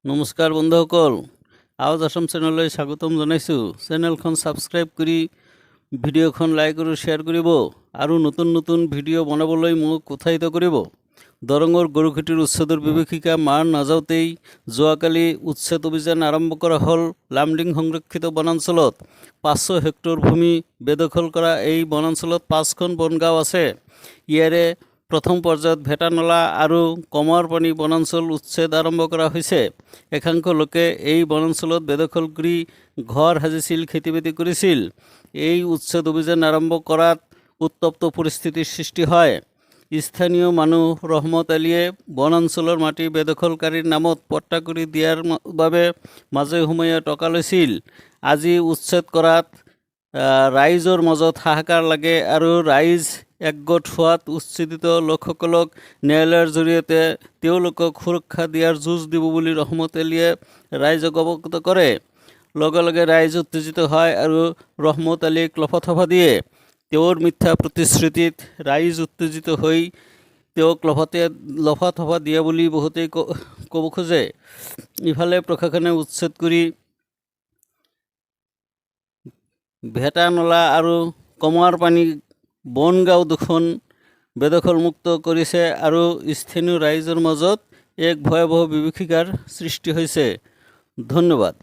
নমস্কাৰ বন্ধুসকল, আৱাজ আসাম চেনেললৈ স্বাগতম জনাইছোঁ। চেনেলখন ছাবস্ক্ৰাইব কৰি ভিডিঅ'খন লাইক আৰু শ্বেয়াৰ কৰিব আৰু নতুন নতুন ভিডিঅ' বনাবলৈ মোক উৎসাহিত কৰিব। দৰঙৰ গৰুখেতিৰ উচ্ছেদৰ বিভীষিকা মাৰ নাযাওঁতেই যোৱাকালি উচ্ছেদ অভিযান আৰম্ভ কৰা হ'ল। লামডিং সংৰক্ষিত বনাঞ্চলত 500 হেক্টৰ ভূমি বেদখল কৰা এই বনাঞ্চলত 5খন বনগাঁও আছে। ইয়াৰে প্ৰথম পৰ্যায়ত ভেটানলা আৰু কমাৰপানী বনাঞ্চল উচ্ছেদ আৰম্ভ কৰা হৈছে। একাংশ লোকে এই বনাঞ্চলত বেদখল কৰি ঘৰ সাজিছিল, খেতি-বাতি কৰিছিল। এই উচ্ছেদ অভিযান আৰম্ভ কৰাত উত্তপ্ত পৰিস্থিতিৰ সৃষ্টি হয়। স্থানীয় মানুহ ৰহমত আলীয়ে বনাঞ্চলৰ মাটি বেদখলকাৰীৰ নামত পট্টা কৰি দিয়াৰ বাবে মাজে সময়ে টকা লৈছিল। আজি উচ্ছেদ কৰাত ৰাইজৰ মাজত হাহাকাৰ লাগে আৰু ৰাইজ একগোট হোৱাত উচ্ছেদিত লোকসকলক ন্যায়ালয়ৰ জৰিয়তে তেওঁলোকক সুৰক্ষা দিয়াৰ যুঁজ দিব বুলি ৰহমত আলীয়ে ৰাইজক অৱগত কৰে। লগে লগে ৰাইজ উত্তেজিত হয় আৰু ৰহমত আলীক লফাথফা দিয়ে। তেওঁৰ মিথ্যা প্ৰতিশ্ৰুতিত ৰাইজ উত্তেজিত হৈ তেওঁক লফাথফা দিয়া বুলি বহুতেই ক'ব খোজে। ইফালে প্ৰশাসনে উচ্ছেদ কৰি ভেটানলা আৰু কমাৰপানী বনগাঁও দুখন বেদখলমুক্ত কৰিছে আৰু স্থানীয় ৰাইজৰ মাজত এক ভয়াৱহ বিভীষিকাৰ সৃষ্টি হৈছে। ধন্যবাদ।